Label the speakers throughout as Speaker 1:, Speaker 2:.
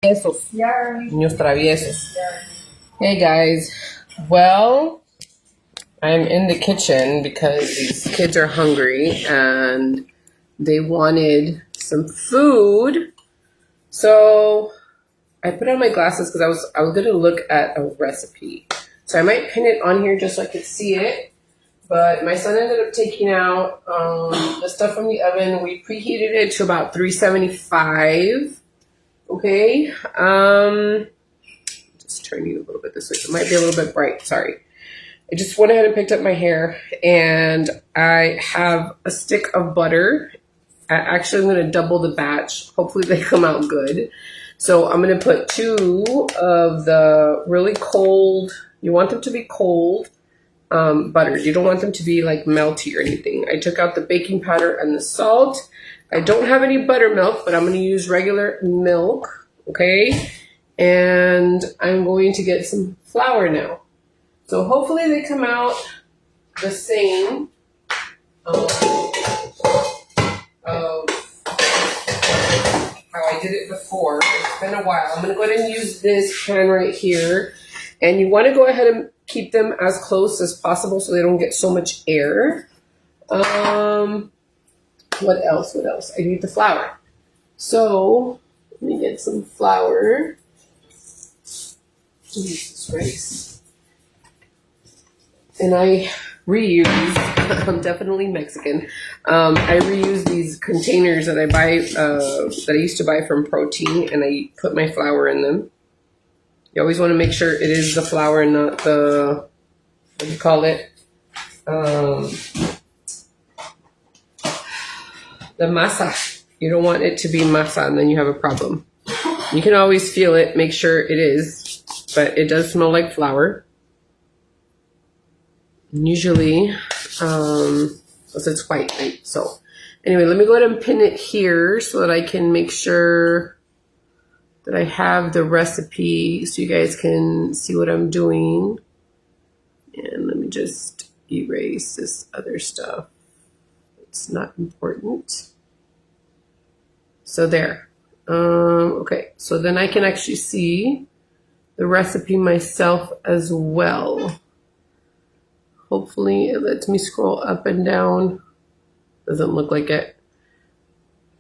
Speaker 1: Traviesos. Niños traviesos. Hey guys. Well, I'm in the kitchen because these kids are hungry and they wanted some food. So I put on my glasses because I was gonna look at a recipe. So I might pin it on here just so I could see it. But my son ended up taking out the stuff from the oven. We preheated it to about 375. Okay. Just turn you a little bit this way. It might be a little bit bright. Sorry. I just went ahead and picked up my hair, and I have a stick of butter. Actually, I'm going to double the batch. Hopefully they come out good. So I'm going to put 2 of the really cold, you want them to be cold, butters. You don't want them to be like melty or anything. I took out the baking powder and the salt. I don't have any buttermilk, but I'm going to use regular milk, okay? And I'm going to get some flour now. So hopefully they come out the same of how I did it before. It's been a while. I'm going to go ahead and use this pan right here. And you want to go ahead and keep them as close as possible so they don't get so much air. What else? I need the flour. So let me get some flour. Jesus Christ. And I reuse, I'm definitely Mexican. I reuse these containers that I buy, that I used to buy from Protein, and I put my flour in them. You always want to make sure it is the flour and not the, what do you call it? The masa. You don't want it to be masa, and then you have a problem. You can always feel it, make sure it is, but it does smell like flour. Usually, because it's white, right? So anyway, let me go ahead and pin it here so that I can make sure that I have the recipe so you guys can see what I'm doing. And let me just erase this other stuff. It's not important. So there. Okay, so then I can actually see the recipe myself as well. Hopefully it lets me scroll up and down. Doesn't look like it.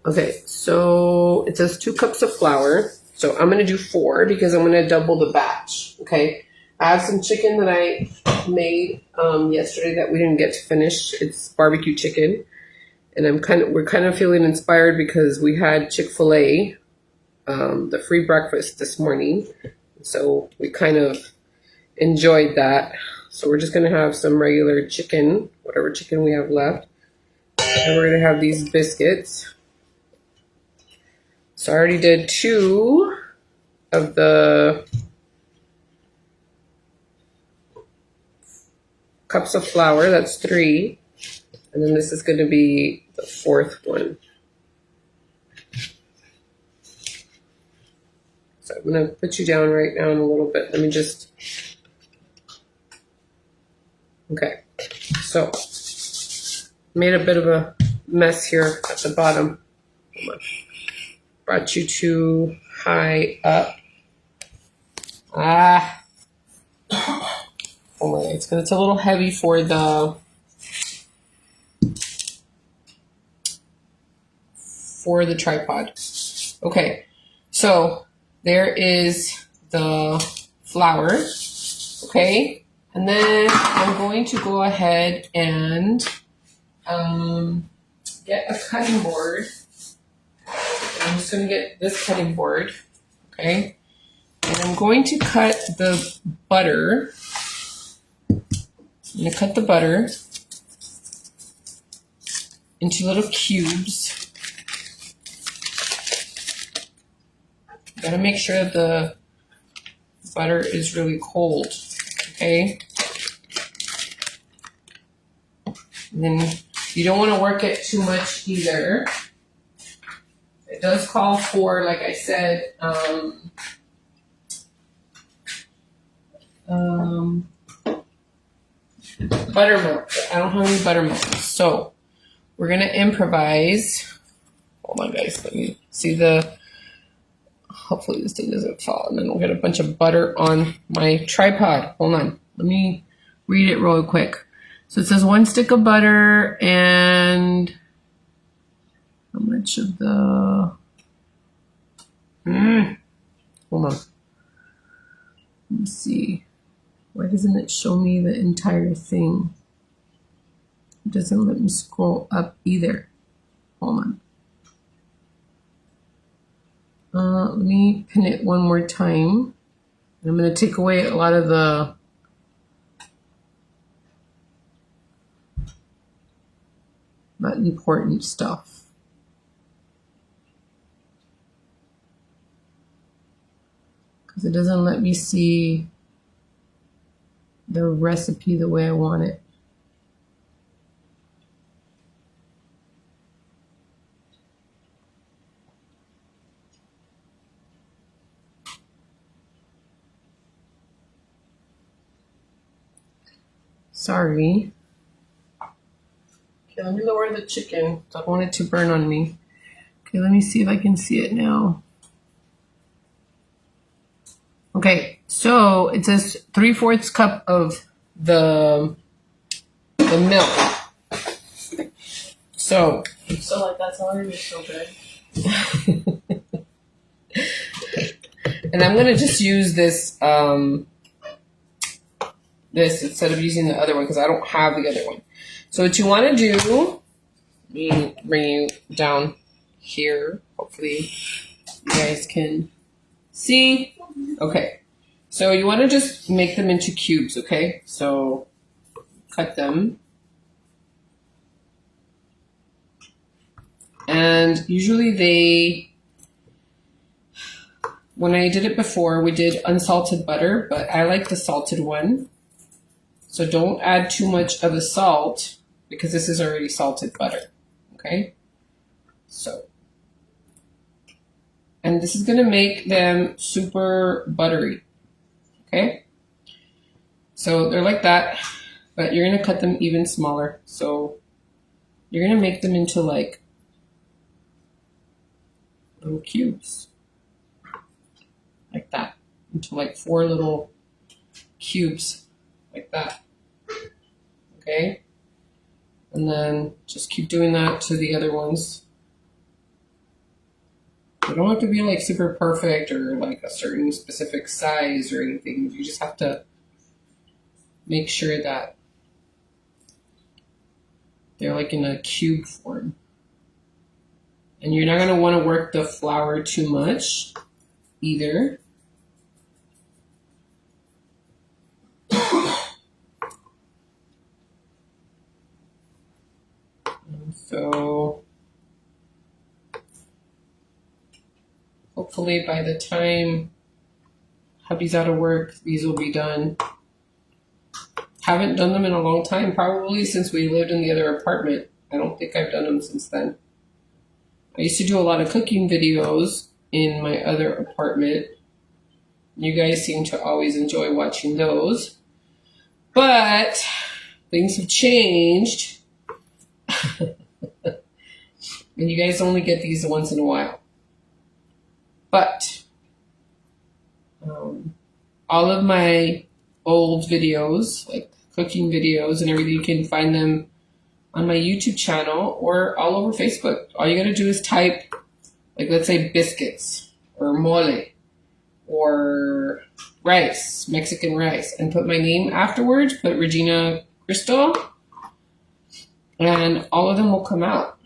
Speaker 1: Okay, so it says 2 cups of flour. So I'm going to do 4 because I'm going to double the batch. Okay, I have some chicken that I made yesterday that we didn't get to finish. It's barbecue chicken. And we're kind of feeling inspired because we had Chick-fil-A, the free breakfast this morning. So we kind of enjoyed that. So we're just going to have some regular chicken, whatever chicken we have left. And we're going to have these biscuits. So I already did 2 of the cups of flour. That's 3. And then this is going to be the 4th one. So I'm going to put you down right now in a little bit. Let me just... Okay. So, made a bit of a mess here at the bottom. Brought you too high up. Oh my, it's a little heavy for the... tripod. Okay, so there is the flour, okay, and then I'm going to go ahead and get a cutting board. I'm just going to get this cutting board, okay, and I'm going to cut the butter. I'm going to cut the butter into little cubes. Gotta make sure the butter is really cold, okay? And then you don't want to work it too much either. It does call for, like I said, buttermilk. I don't have any buttermilk, so we're gonna improvise. Hold on, guys. Let me see the. hopefully this thing doesn't fall. And then we'll get a bunch of butter on my tripod. Hold on. Let me read it real quick. So it says 1 stick of butter and how much of the... Hold on. Let me see. Why doesn't it show me the entire thing? It doesn't let me scroll up either. Hold on. Let me pin it one more time. I'm going to take away a lot of the not important stuff. Because it doesn't let me see the recipe the way I want it. Sorry. Okay, let me lower the chicken. I don't want it to burn on me. Okay, let me see if I can see it now. Okay, so it says 3/4 cup of the milk. So like that's already so good. And I'm gonna just use this this instead of using the other one because I don't have the other one. So what you want to do, let me bring you down here. Hopefully you guys can see. Okay. So you want to just make them into cubes, okay? So cut them. And usually when I did it before, we did unsalted butter, but I like the salted one. So don't add too much of the salt because this is already salted butter, okay? So, and this is gonna make them super buttery, okay? So they're like that, but you're gonna cut them even smaller. So you're gonna make them into like little cubes, like that, into like 4 little cubes, like that. Okay, and then just keep doing that to the other ones. They don't have to be like super perfect or like a certain specific size or anything. You just have to make sure that they're like in a cube form. And you're not going to want to work the flour too much either. So hopefully by the time hubby's out of work, these will be done. Haven't done them in a long time, probably since we lived in the other apartment. I don't think I've done them since then. I used to do a lot of cooking videos in my other apartment. You guys seem to always enjoy watching those. But things have changed. And you guys only get these once in a while. But all of my old videos, like cooking videos and everything, you can find them on my YouTube channel or all over Facebook. All you gotta do is type, like, let's say biscuits or mole or rice, Mexican rice, and put my name afterwards, put Regina Crystal, and all of them will come out.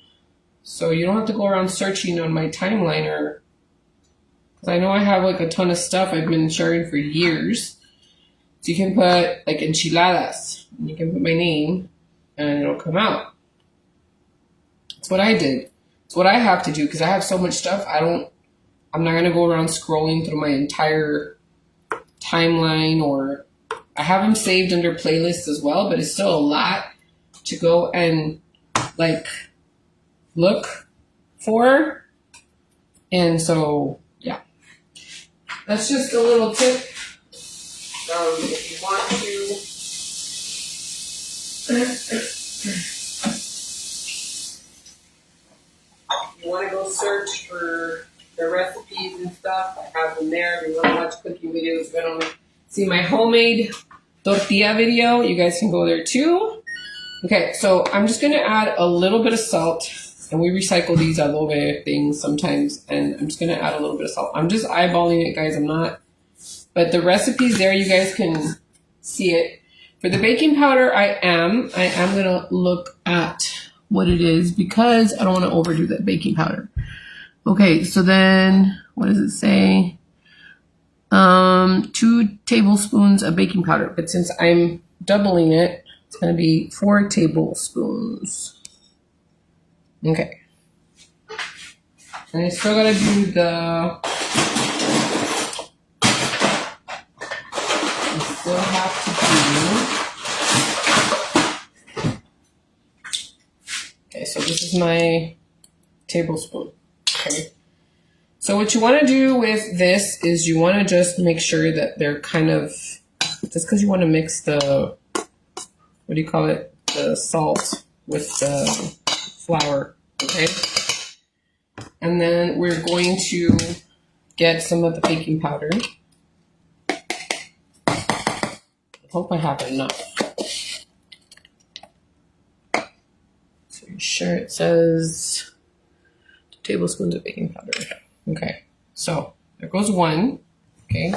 Speaker 1: So you don't have to go around searching on my timeline, or because I know I have like a ton of stuff I've been sharing for years. So you can put like enchiladas, and you can put my name, and it'll come out. That's what I did. It's what I have to do because I have so much stuff. I'm not gonna go around scrolling through my entire timeline, or I have them saved under playlists as well, but it's still a lot to go and like look for. And so yeah, that's just a little tip. If you want to go search for the recipes and stuff, I them there. If you want to watch cooking videos, if you want to see my homemade tortilla video, you guys can go there too. Okay, so I'm just going to add a little bit of salt. And we recycle these adobe things sometimes. And I'm just going to add a little bit of salt. I'm just eyeballing it, guys. I'm not. But the recipe's there. You guys can see it. For the baking powder, I am going to look at what it is because I don't want to overdo that baking powder. Okay, so then what does it say? 2 tablespoons of baking powder. But since I'm doubling it, it's going to be 4 tablespoons. Okay. And I still gotta do I still have to do. Okay, so this is my tablespoon. Okay. So what you want to do with this is you want to just make sure that they're kind of, just because you want to mix the, what do you call it? The salt with the flour, okay? And then we're going to get some of the baking powder. I hope I have enough. So you're sure it says 2 tablespoons of baking powder. Okay, so there goes 1, okay?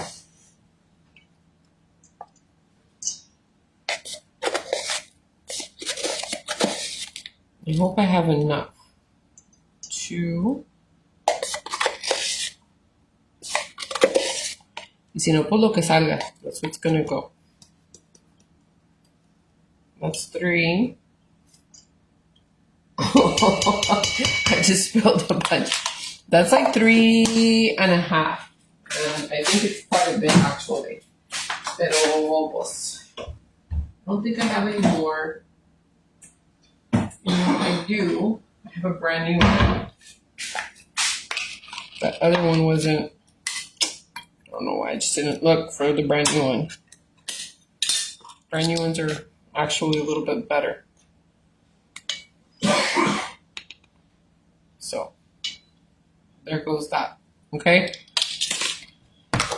Speaker 1: I hope I have enough. 2. Y si no, pues lo que salga. That's what's gonna go. That's 3. I just spilled a bunch. That's like 3.5. I think it's quite a bit actually. Pero pues, I don't think I have any more. I do. I have a brand new one. That other one wasn't. I don't know why I just didn't look for the brand new one. Brand new ones are actually a little bit better. So there goes that. Okay.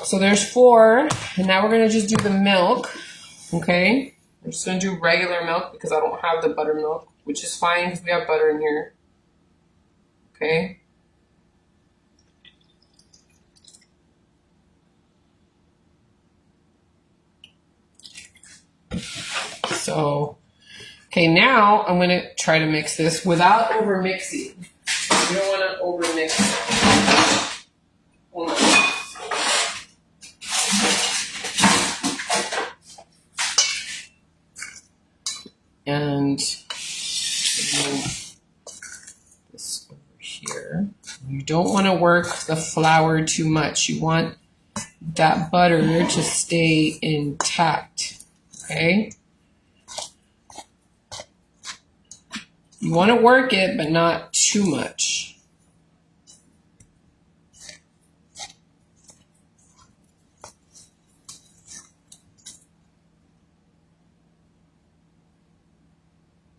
Speaker 1: So there's 4, and now we're gonna just do the milk. Okay. I'm just gonna do regular milk because I don't have the buttermilk, which is fine because we have butter in here. Okay. So, okay, now I'm going to try to mix this without over mixing. You don't want to over mix it. Hold on. And move this over here. You don't want to work the flour too much. You want that butter to stay intact. Okay? You want to work it, but not too much.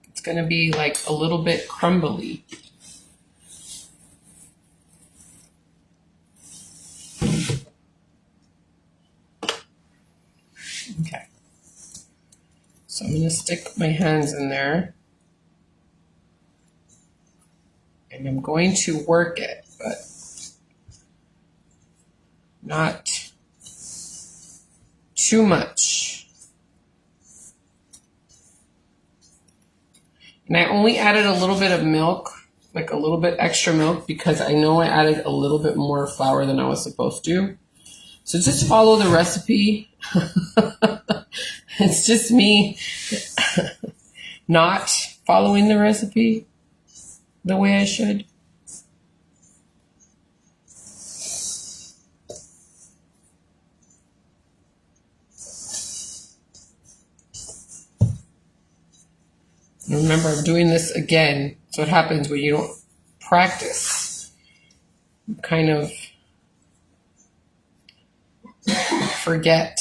Speaker 1: It's going to be like a little bit crumbly. Okay. So I'm going to stick my hands in there. And I'm going to work it, but not too much. And I only added a little bit of milk, like a little bit extra milk, because I know I added a little bit more flour than I was supposed to. So just follow the recipe. It's just me not following the recipe the way I should. And remember, I'm doing this again. So what happens when you don't practice? You kind of forget.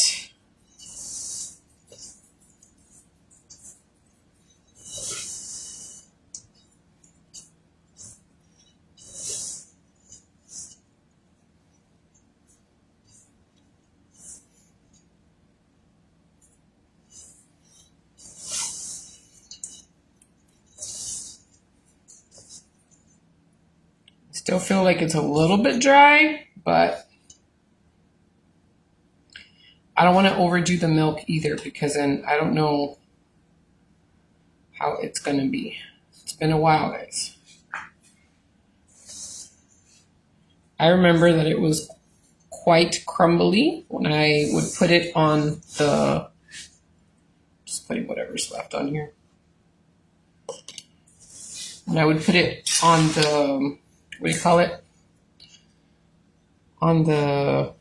Speaker 1: Still feel like it's a little bit dry, but I don't want to overdo the milk either because then I don't know how it's going to be. It's been a while, guys. I remember that it was quite crumbly when I would put it on the, just putting whatever's left on here. When I would put it on the, what do you call it? On the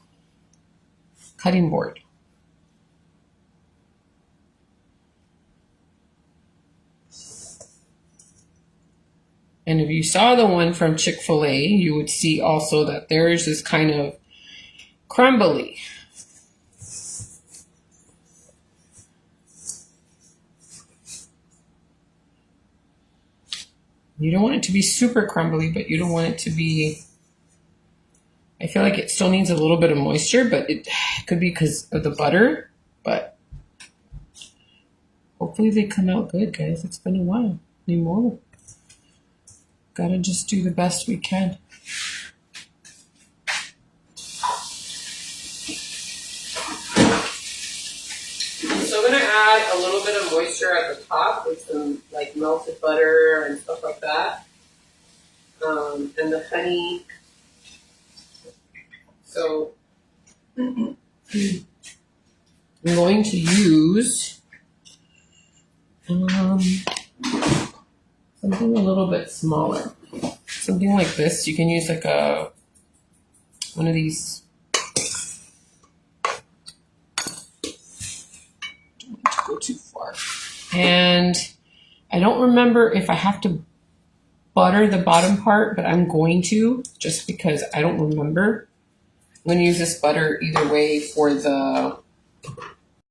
Speaker 1: cutting board. And if you saw the one from Chick-fil-A, you would see also that theirs is kind of crumbly. You don't want it to be super crumbly, but you don't want it to be, I feel like it still needs a little bit of moisture, but it could be because of the butter, but hopefully they come out good, guys. It's been a while anymore. Gotta just do the best we can. I'm still gonna add a little bit of moisture at the top with some like melted butter and stuff like that, and the honey. So I'm going to use something a little bit smaller. Something like this. You can use like one of these. Don't want to go too far. And I don't remember if I have to butter the bottom part, but I'm going to just because I don't remember. I'm going to use this butter either way for the